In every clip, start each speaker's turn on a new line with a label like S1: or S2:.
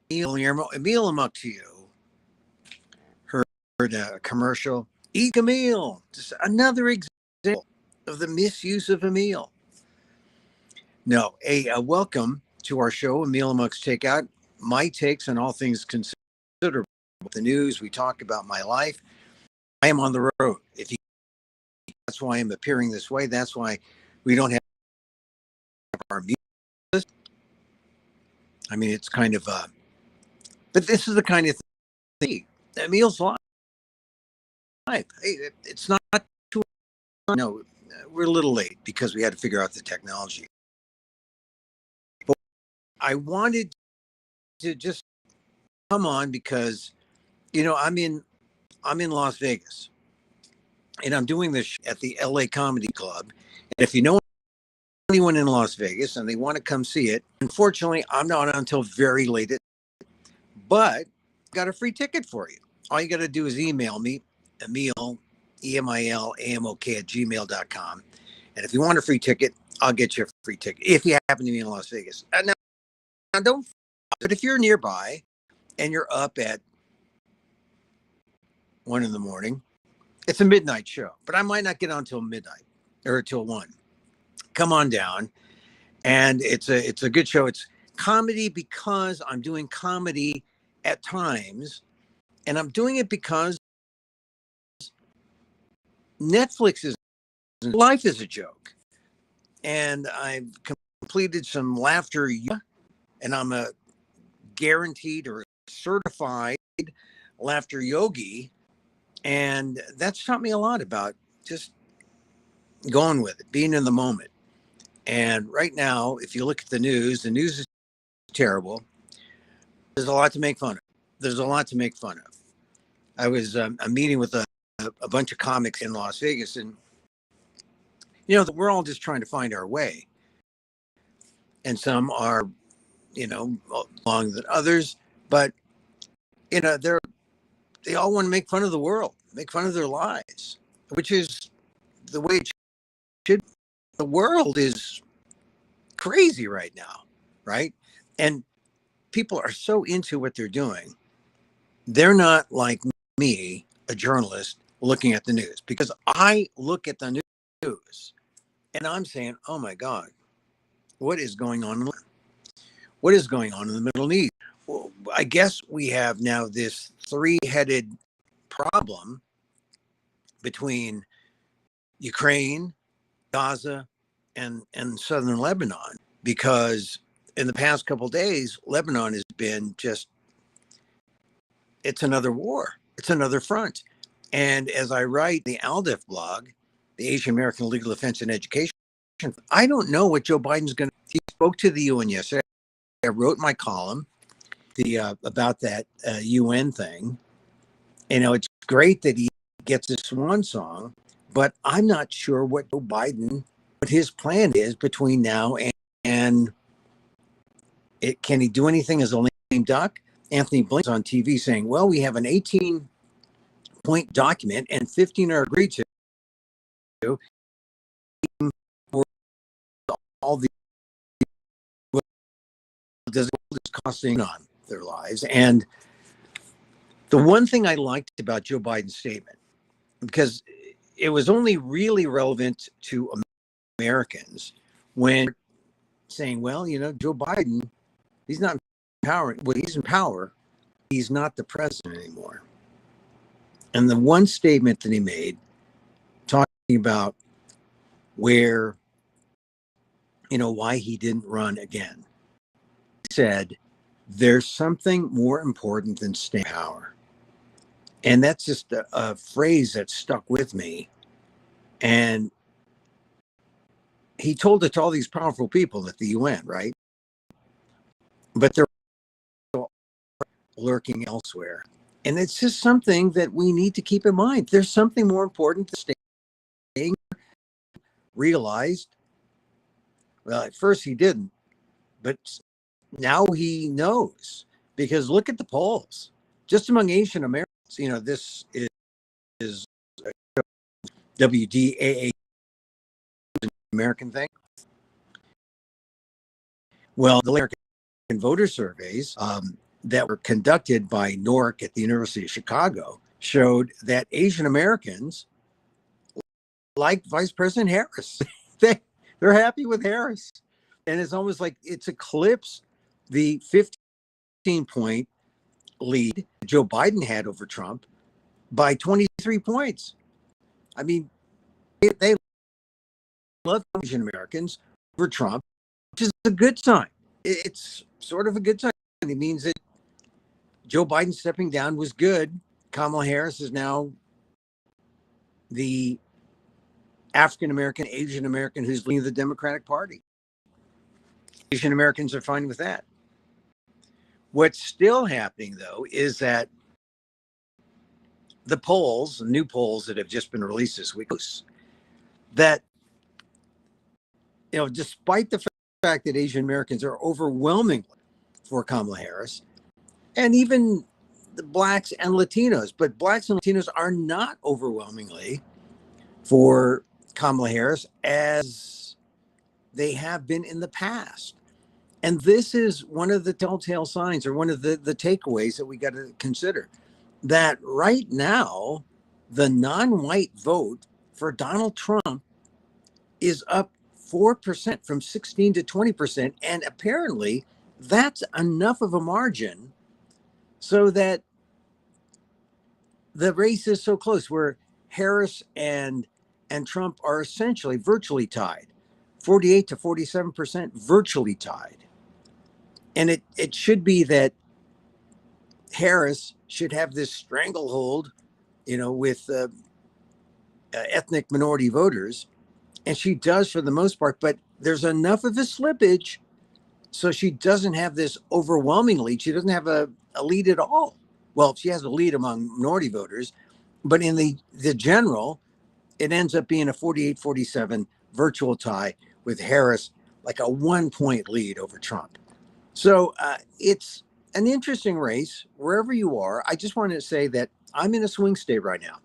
S1: Emil Amok to you. Heard a commercial. Eat Emil. Just another example of the misuse of Emil. No, welcome to our show, Emil Amok's Takeout. My takes on all things considered. The news. We talk about my life. I am on the road. That's why I'm appearing this way. That's why we don't have our music. I mean, it's kind of but this is the kind of thing. Emil's life. It's not too. No, we're a little late because we had to figure out the technology. But I wanted to just come on because I'm in Las Vegas and I'm doing this at the LA Comedy Club. And if you know anyone in Las Vegas and they want to come see it, unfortunately, I'm not until very late. But got a free ticket for you. All you got to do is email me, Emil, EMILAMOK @gmail.com. And if you want a free ticket, I'll get you a free ticket if you happen to be in Las Vegas. Now don't, but if you're nearby and you're up at 1 a.m, it's a midnight show, but I might not get on till midnight or till 1. Come on down. And it's a good show. It's comedy because I'm doing comedy at times, and I'm doing it because Netflix is life is a joke, and I've completed some laughter, and I'm a guaranteed or certified laughter yogi, and that's taught me a lot about just going with it, being in the moment. And right now, if you look at the news is terrible. There's a lot to make fun of. There's a lot to make fun of. I was I'm meeting with a bunch of comics in Las Vegas, and we're all just trying to find our way. And some are, longer than others, but they all want to make fun of the world, make fun of their lives, which is the way it should. The world is crazy right now, right? And people are so into what they're doing. They're not like me, a journalist, looking at the news, because I look at the news and I'm saying, oh my God, what is going on? What is going on in the Middle East? Well, I guess we have now this three-headed problem between Ukraine, Gaza, and southern Lebanon, because in the past couple of days, Lebanon has been it's another war. It's another front. And as I write the ALDEF blog, the Asian American Legal Defense and Education, I don't know what Joe Biden's going to. He spoke to the UN yesterday. I wrote my column about that UN thing. It's great that he gets a swan song, but I'm not sure what Joe Biden, what his plan is between now and it. Can he do anything as a lame duck? Anthony Blinken's on TV saying, well, we have an 18-point document and 15 are agreed to for all the is costing on their lives. And the one thing I liked about Joe Biden's statement, because it was only really relevant to Americans when saying, well, Joe Biden, he's not in power. Well, he's in power. He's not the president anymore. And the one statement that he made, talking about where, why he didn't run again, he said, there's something more important than staying in power. And that's just a phrase that stuck with me. And he told it to all these powerful people at the UN, right? But they're lurking elsewhere. And it's just something that we need to keep in mind. There's something more important than staying. Realized, well, at first he didn't, but now he knows, because look at the polls just among Asian Americans. This is a WDAA American thing. Well, the American voter surveys, that were conducted by NORC at the University of Chicago showed that Asian Americans like Vice President Harris. they, they're happy with Harris. And it's almost like it's eclipsed the 15-point lead Joe Biden had over Trump by 23 points. I mean, they love Asian Americans over Trump, which is a good sign. It's sort of a good sign. It means that Joe Biden stepping down was good. Kamala Harris is now the African American, Asian American who's leading the Democratic Party. Asian Americans are fine with that. What's still happening, though, is that the polls, new polls that have just been released this week, that, despite the fact that Asian Americans are overwhelmingly for Kamala Harris, and even the blacks and Latinos, but blacks and Latinos are not overwhelmingly for Kamala Harris as they have been in the past. And this is one of the telltale signs, or one of the takeaways that we got to consider, that right now, the non-white vote for Donald Trump is up 4% from 16 to 20%. And apparently that's enough of a margin so that the race is so close, where Harris and Trump are essentially virtually tied, 48 to 47%, virtually tied. And it should be that Harris should have this stranglehold, with ethnic minority voters, and she does for the most part. But there's enough of a slippage, so she doesn't have this overwhelming lead. She doesn't have a lead at all. Well, she has a lead among minority voters, but in the general, it ends up being a 48-47 virtual tie with Harris, like a 1-point lead over Trump. So it's an interesting race wherever you are. I just wanted to say that I'm in a swing state right now.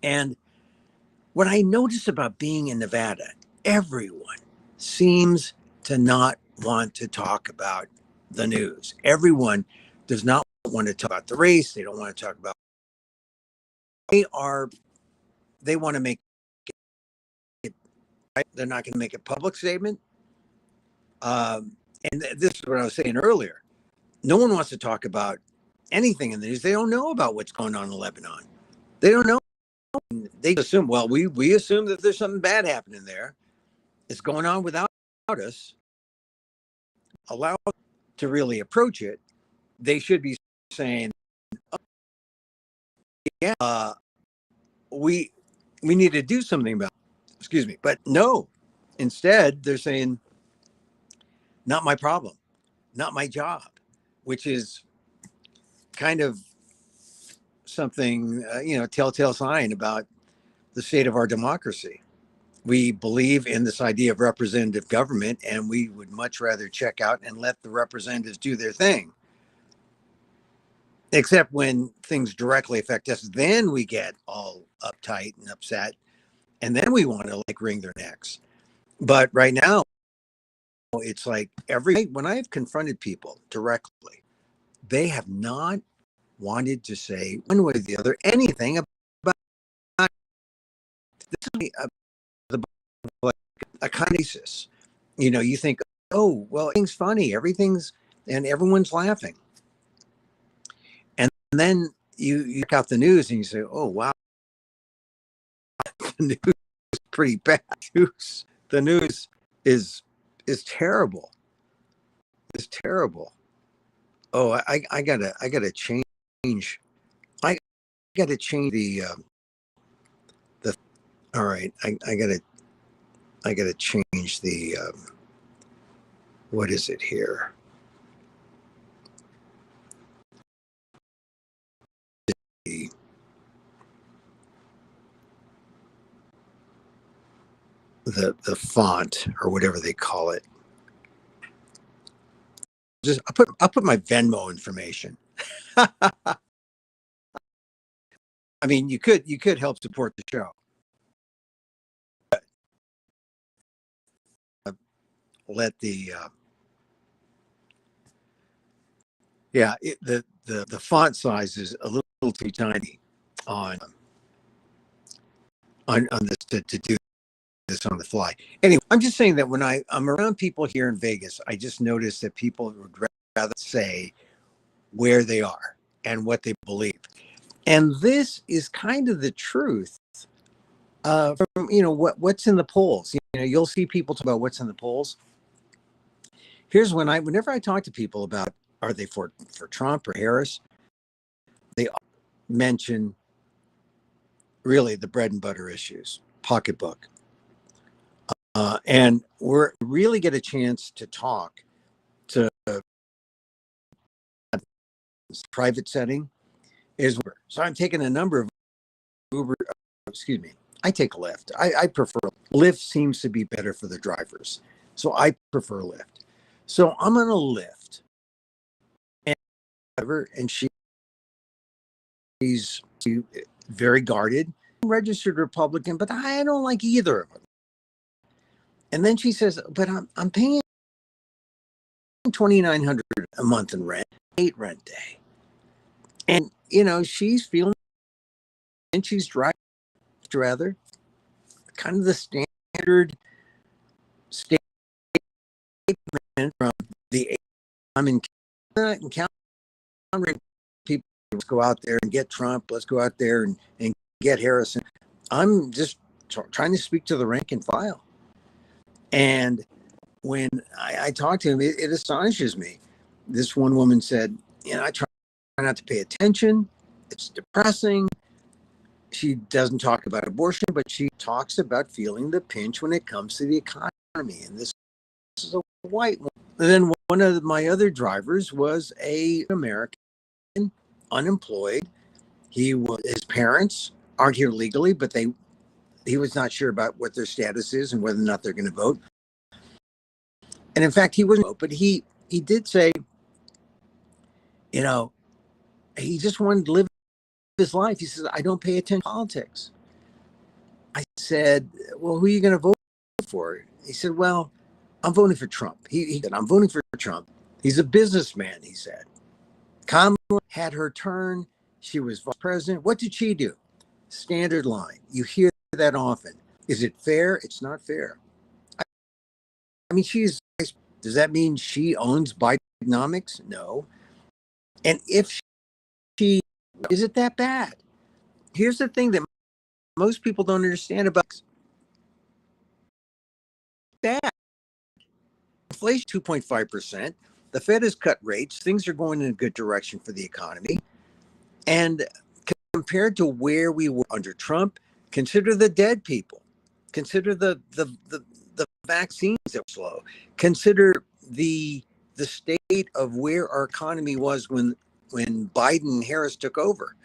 S1: And what I notice about being in Nevada, everyone seems to not want to talk about the news. Everyone does not want to talk about the race. They don't want to talk about, they want to make it, they're not going to make a public statement. And this is what I was saying earlier. No one wants to talk about anything in the news. They don't know about what's going on in Lebanon. They don't know. They assume, well, we assume that there's something bad happening there. It's going on without us. Allow us to really approach it. They should be saying, oh, yeah, we need to do something about it. Excuse me. But no, instead, they're saying, not my problem, not my job, which is kind of something, telltale sign about the state of our democracy. We believe in this idea of representative government, and we would much rather check out and let the representatives do their thing. Except when things directly affect us, then we get all uptight and upset, and then we want to wring their necks. But right now, it's like when I've confronted people directly, they have not wanted to say one way or the other anything about this. A kind of basis. You think, oh, well, everything's funny, and everyone's laughing. And then you check out the news and you say, oh, wow, the news is pretty bad. The news is terrible. It's terrible. Oh, I gotta change. I gotta change the. All right, I gotta change the. What is it here? The font or whatever they call it. Just I'll put my Venmo information. I mean, you could help support the show. Let the Yeah, the font size is a little too tiny on on this to do this on the fly. Anyway, I'm just saying that when I'm around people here in Vegas, I just notice that people would rather say where they are and what they believe. And this is kind of the truth from what's in the polls. You'll see people talk about what's in the polls. Here's whenever I talk to people about are they for Trump or Harris, they mention really the bread and butter issues, pocketbook, and we're really get a chance to talk to private setting is Uber. So I'm taking a number of Uber. Excuse me. I take Lyft. I prefer Lyft. Seems to be better for the drivers, so I prefer Lyft. So I'm on a Lyft, and she's very guarded, registered Republican, but I don't like either of them. And then she says, "But I'm paying $2,900 a month in rent, 8 rent day," and she's feeling, and she's driving rather kind of the standard statement from the I'm in encountering people. Let's go out there and get Trump. Let's go out there and get Harrison. I'm just trying to speak to the rank and file. And when I talk to him, it astonishes me. This one woman said, I try not to pay attention. It's depressing. She doesn't talk about abortion, but she talks about feeling the pinch when it comes to the economy. And this is a white one. And then one of my other drivers was a American, unemployed. His parents aren't here legally, but he was not sure about what their status is and whether or not they're going to vote. And in fact, he wouldn't vote, but he did say, he just wanted to live his life. He says, I don't pay attention to politics. I said, well, who are you going to vote for? He said, well, I'm voting for Trump. He said, I'm voting for Trump. He's a businessman, he said. Kamala had her turn. She was vice president. What did she do? Standard line. You hear that often. Is it fair? It's not fair. I mean, does that mean she owns Bidenomics? No. And if she, is it that bad? Here's the thing that most people don't understand about that. Inflation 2.5%. The Fed has cut rates. Things are going in a good direction for the economy. And compared to where we were under Trump, consider the dead people. Consider the vaccines that were slow. Consider the state of where our economy was when Biden and Harris took over.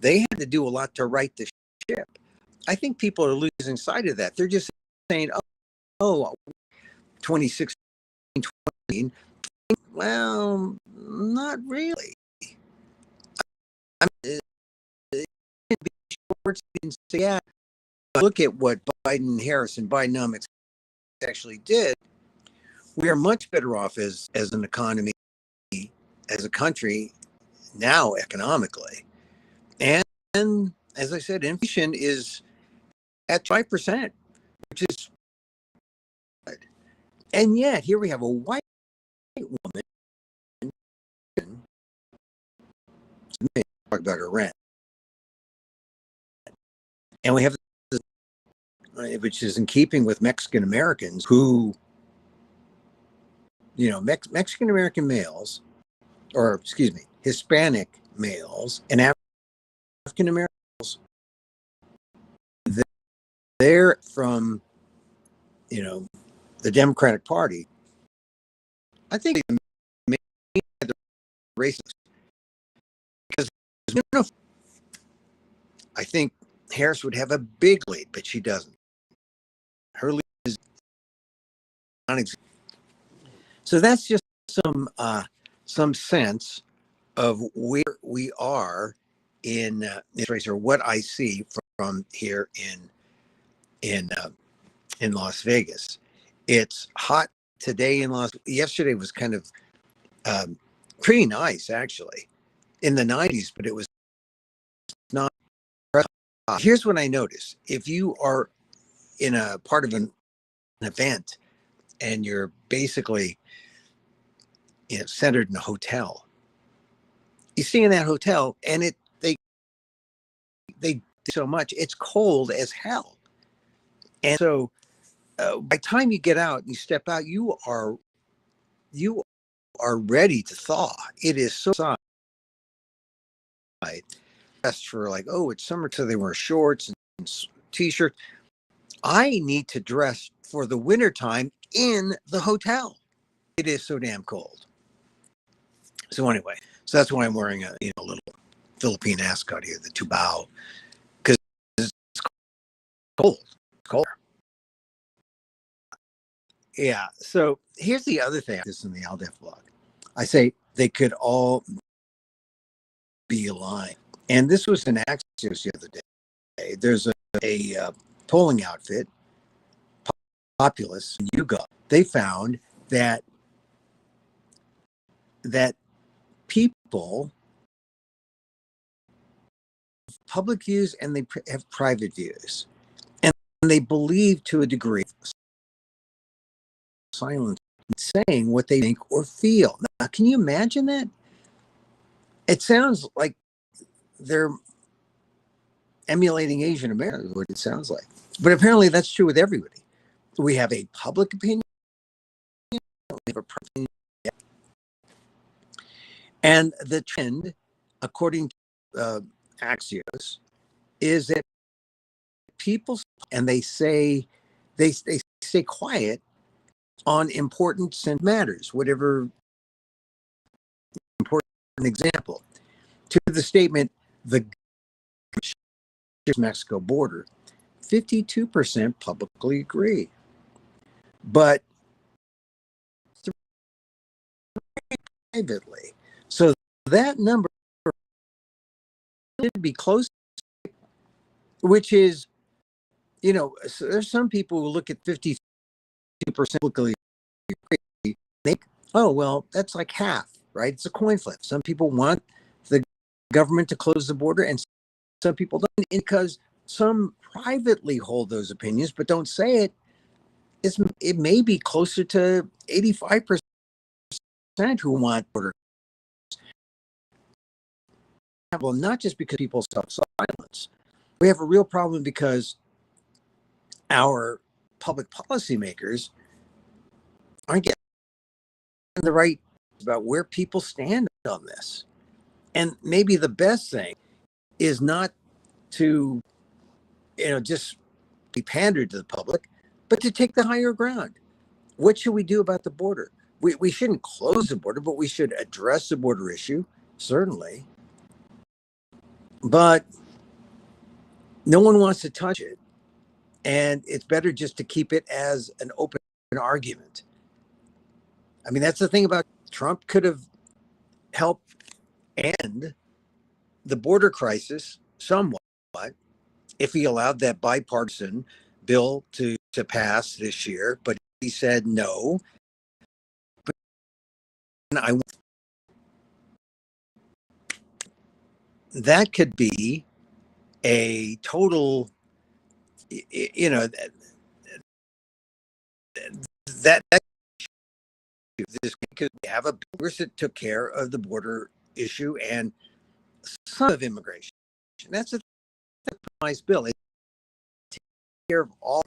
S1: They had to do a lot to right the ship. I think people are losing sight of that. They're just saying, oh 2016, 20. Well, not really. I mean, it can be short and say, yeah, look at what Biden, Harris, and Bidenomics actually did. We are much better off as an economy, as a country now economically. And as I said, inflation is at 5%, which is good. And yet here we have a white woman talk about her rent. And we have this, which is in keeping with Mexican Americans who, Mexican American males, or excuse me, Hispanic males and African Americans, they're from, the Democratic Party. I think the racist because I think Harris would have a big lead, but she doesn't. Her lead is non-existent. So that's just some sense of where we are in this race, or what I see from here in Las Vegas. It's hot today in yesterday was kind of Pretty nice, actually, in the 90s, but it was not. Here's what I noticed. If you are in a part of an event and you're basically, centered in a hotel, you see in that hotel, and they do so much, it's cold as hell. And so by the time you get out and you step out, you are ready to thaw. It is so best for like, oh, it's summer, so they wear shorts and t-shirts. I need to dress for the wintertime in the hotel. It is so damn cold. So anyway, so that's why I'm wearing a little Philippine ascot here, the tubao, because it's cold. It's cold. Yeah. So here's the other thing. This in the Aldef blog, I say they could all be aligned, and this was an Axios the other day. There's a polling outfit, Populous, YouGov. They found that people public views and they have private views, and they believe to a degree silence, saying what they think or feel. Now, can you imagine that? It sounds like they're emulating Asian Americans, what it sounds like. But apparently that's true with everybody. We have a public opinion, we have a private opinion, and the trend, according to Axios, is that people, and they stay quiet on important matters, whatever important example. To the statement, the Mexico border, 52% publicly agree. But privately. So that number should be close, which is, so there's some people who look at 52% publicly think, oh, well, that's like half, right? It's a coin flip. Some people want the government to close the border, and some people don't, because some privately hold those opinions but don't say it. It may be closer to 85% who want border. Well, not just because people self-silence. We have a real problem because our public policymakers aren't getting the right about where people stand on this. And maybe the best thing is not to, just be pandered to the public, but to take the higher ground. What should we do about the border? We shouldn't close the border, but we should address the border issue, certainly. But no one wants to touch it. And it's better just to keep it as an open argument. I mean, that's the thing about Trump. Could have helped end the border crisis somewhat if he allowed that bipartisan bill to pass this year, but he said no. But that could be a total, that this could have a Congress that took care of the border issue and some of immigration. That's a nice bill. It takes care of all.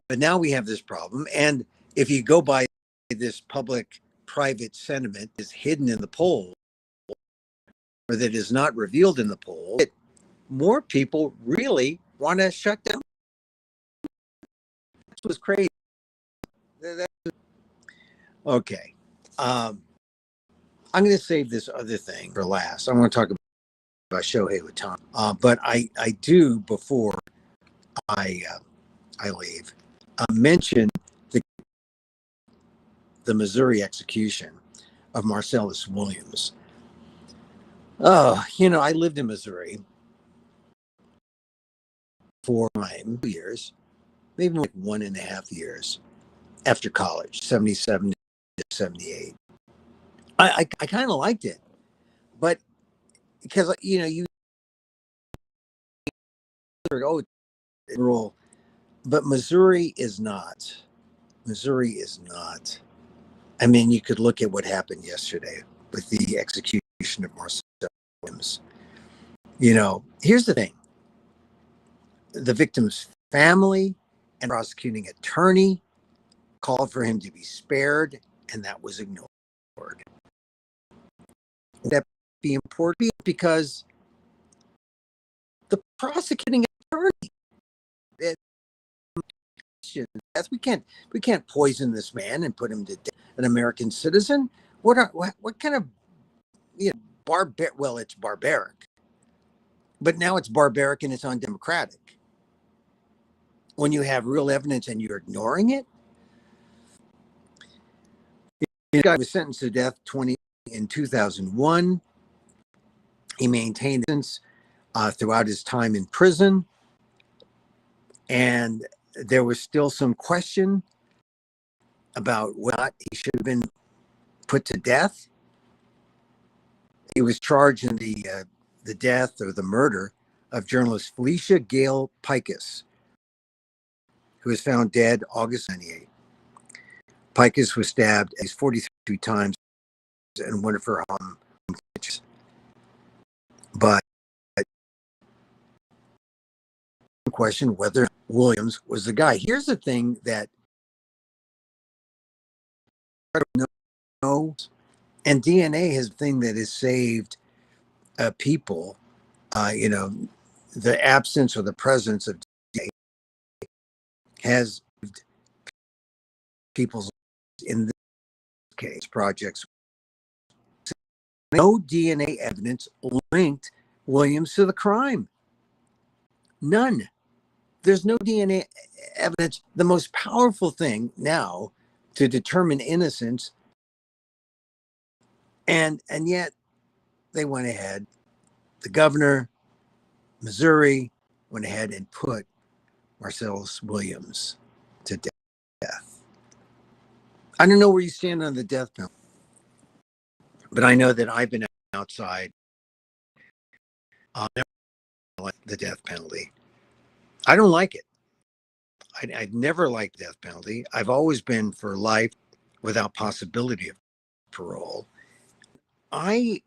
S1: But now we have this problem. And if you go by this public-private sentiment is hidden in the poll, or that is not revealed in the poll, more people really want to shut down. This was crazy. Okay. I'm going to save this other thing for last. I want to talk about Shohei with Tom. But I do, before I leave, mention the Missouri execution of Marcellus Williams. Oh, I lived in Missouri for 2 years, maybe like 1.5 years after college, 77 to 78. I kind of liked it, but because you oh rule, but Missouri is not. Missouri is not. I mean, you could look at what happened yesterday with the execution of Marcel Williams. Here's the thing: the victim's family and prosecuting attorney called for him to be spared, and that was ignored. Would that be important? Because the prosecuting attorney, it, we can't poison this man and put him to death. An American citizen. What kind of well, it's barbaric, but now it's barbaric and it's undemocratic. When you have real evidence and you're ignoring it, the guy was sentenced to death in 2001. He maintained innocence throughout his time in prison, and there was still some question about whether or not he should have been put to death. He was charged in the death or the murder of journalist Felicia Gale Picus, who was found dead August 98. Picus was stabbed at least 43 times in one of her home kitchens. But the question whether Williams was the guy. Here's the thing that I don't know, and DNA is the thing that has saved people. The absence or the presence of DNA has saved people's in this case projects. No DNA evidence linked Williams to the crime. None. There's no DNA evidence. The most powerful thing now to determine innocence, and yet they went ahead. The governor, Missouri, went ahead and put Marcellus Williams to death. I don't know where you stand on the death penalty, but I know that I've been outside the death penalty. I don't like it. I'd never liked the death penalty. I've always been for life without possibility of parole. I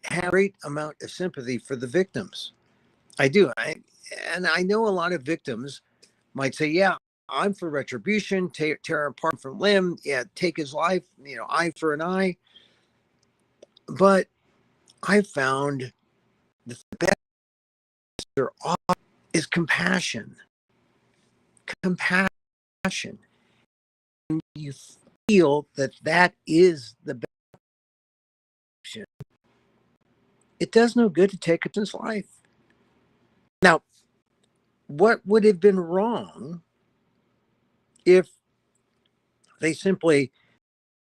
S1: have a great amount of sympathy for the victims. I do. And I know a lot of victims might say, yeah, I'm for retribution, tear apart from limb, yeah, take his life, eye for an eye. But I found the best is compassion. Compassion. And you feel that is the best option. It does no good to take a person's life. Now, what would have been wrong if they simply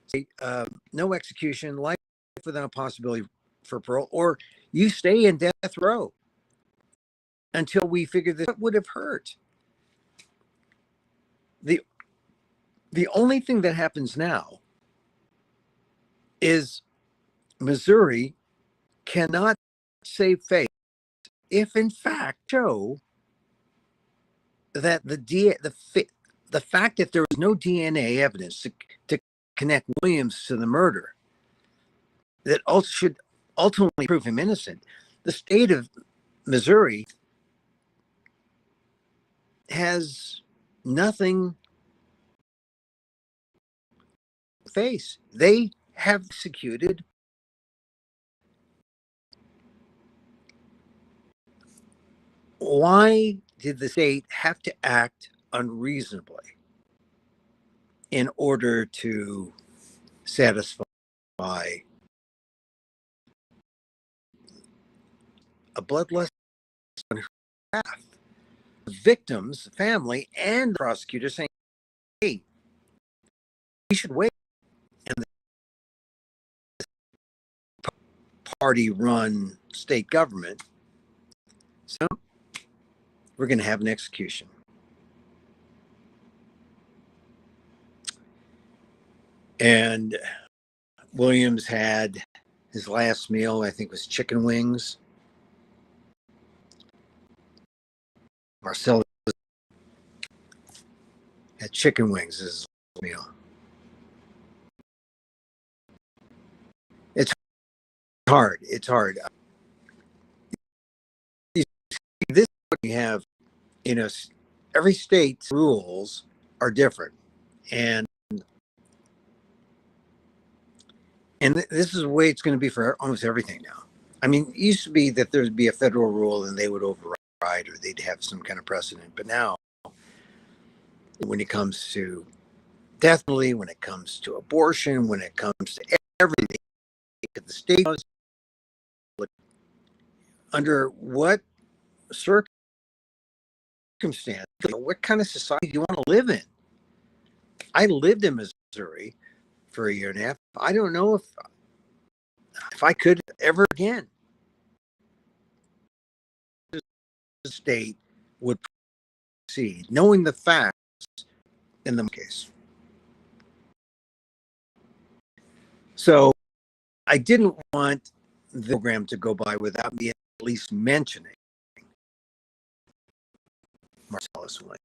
S1: say, no execution, life without a possibility for parole, or you stay in death row until we figure this? What would have hurt? The only thing that happens now is Missouri cannot save face if in fact show that the fact that there was no DNA evidence to connect Williams to the murder that also should ultimately prove him innocent. The state of Missouri has nothing to face. They have executed. Why did the state have to act unreasonably in order to satisfy a bloodlust on her behalf? The victim's family and the prosecutor saying, hey, we should wait. And the party-run state government, so we're going to have an execution. And Williams had his last meal, I think, was chicken wings. Marcellus had chicken wings as his meal. It's hard. It's hard. This is what you have, you know, every state's rules are different. And this is the way it's going to be for almost everything now. I mean, it used to be that there'd be a federal rule and they would override or they'd have some kind of precedent. But now, when it comes to death penalty, when it comes to abortion, when it comes to everything, the state knows under what circumstance, what kind of society do you want to live in? I lived in Missouri for a year and a half. I don't know if I could ever again. The state would proceed, knowing the facts in the case. So I didn't want the program to go by without me at least mentioning Marcellus Williams,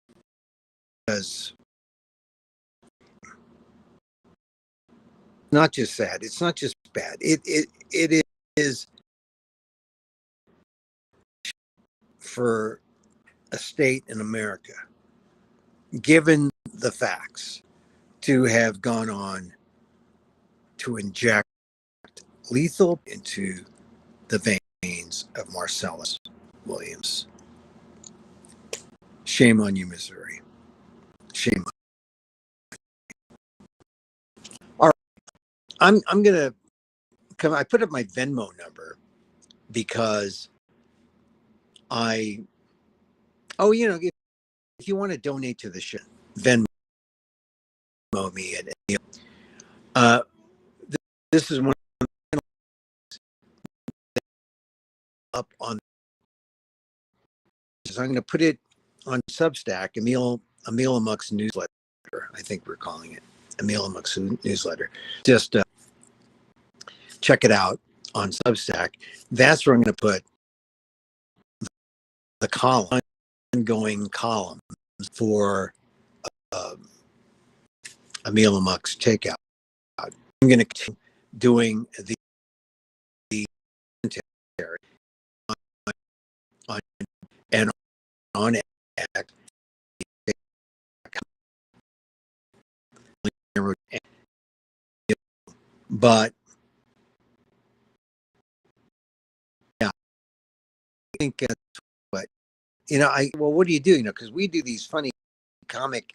S1: because not just sad, it's not just bad. It is for a state in America, given the facts, to have gone on to inject lethal into the veins of Marcellus Williams. Shame on you, Missouri. Shame on you. All right. I'm gonna come. I put up my Venmo number because if you want to donate to the show, Venmo me at this is one up on. So I'm going to put it on Substack, Emil Amok's newsletter. I think we're calling it Emil Amok's newsletter. Just check it out on Substack. That's where I'm going to put the column, ongoing column for Emil Amok's Takeout. I'm going to continue doing the commentary on and on act, but yeah, I think that's what what do you do? Because we do these funny comic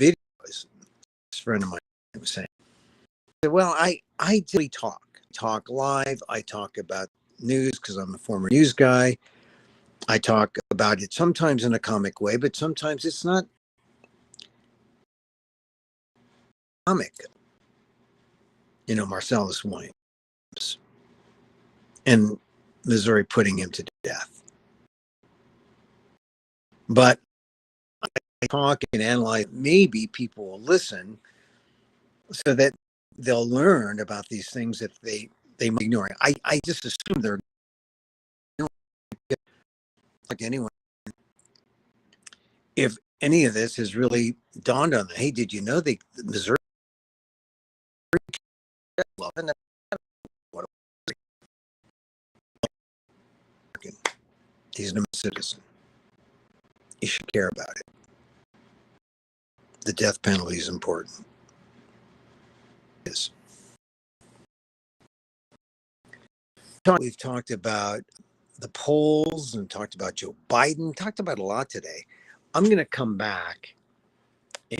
S1: videos. This friend of mine was saying, well, I really talk live. I talk about news because I'm a former news guy. I talk about it sometimes in a comic way, but sometimes it's not comic. Marcellus Williams and Missouri putting him to death. But I talk and analyze. Maybe people will listen so that they'll learn about these things that they might ignore. I just assume they're like anyone. If any of this has really dawned on them, hey, did you know the Missouri? He's an American citizen. You should care about it. The death penalty is important. We've talked about the polls and talked about Joe Biden, talked about a lot today. I'm going to come back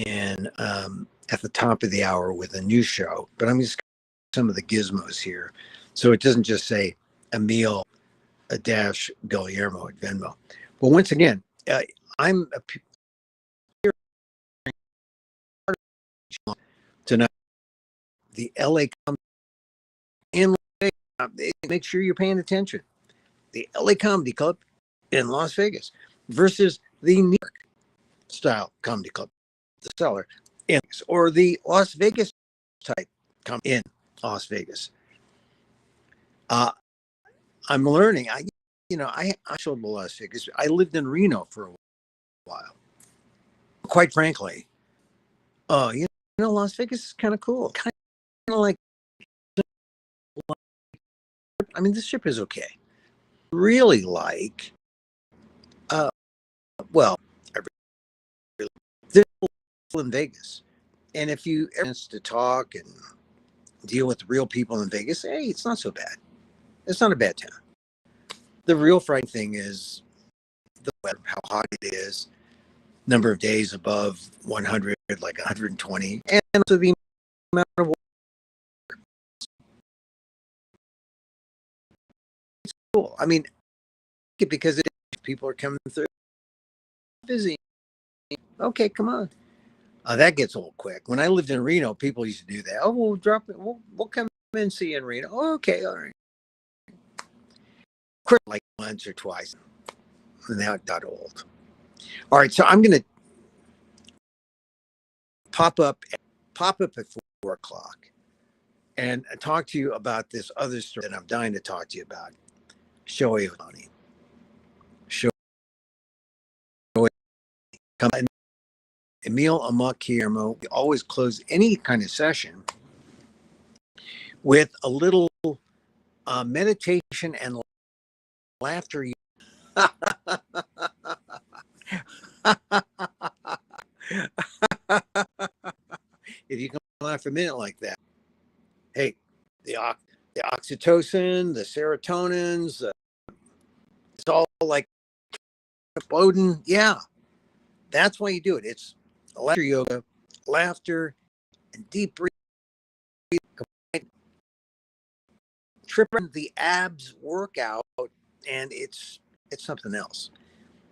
S1: and at the top of the hour with a new show, but I'm just some of the gizmos here. So it doesn't just say Emil Guillermo at Venmo. Well, once again, I'm tonight. The LA and make sure you're paying attention. The LA Comedy Club in Las Vegas versus the New York style comedy club, the Cellar, or the Las Vegas type in Las Vegas. I'm learning. I showed Las Vegas. I lived in Reno for a while. Quite frankly, Las Vegas is kind of cool. Kind of like, I mean, the strip is okay. Really like, uh, well, there's people in Vegas, and if you ever to talk and deal with real people in Vegas, hey, it's not so bad. It's not a bad town. The real frightening thing is the weather, how hot it is, number of days above 100, like 120, and also the amount of water. It's cool. I mean, because people are coming through busy. Okay, come on. That gets old quick. When I lived in Reno, people used to do that. Oh, we'll drop it. We'll come and see you in Reno. Oh, okay, all right. Like once or twice, and now it got old. All right, so I'm going to pop up at 4 o'clock and talk to you about this other story that I'm dying to talk to you about. Shohei. Emil, Amok, here. We always close any kind of session with a little meditation and laughter. If you can laugh a minute like that, hey, the oxytocin, the serotonins, it's all like exploding. Yeah, that's why you do it. It's laughter yoga, laughter, and deep breathing. Tripping the abs workout, and it's something else.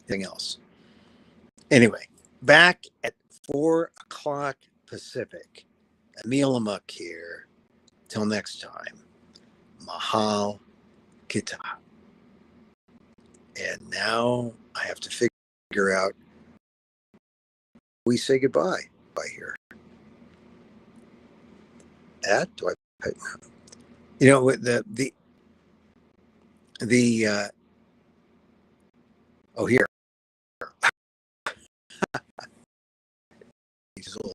S1: Anything else. Anyway, back at 4 o'clock Pacific. Emil Amok here. Till next time. Mahal Kita. And now I have to figure out we say goodbye by here. Do I put, the oh, here.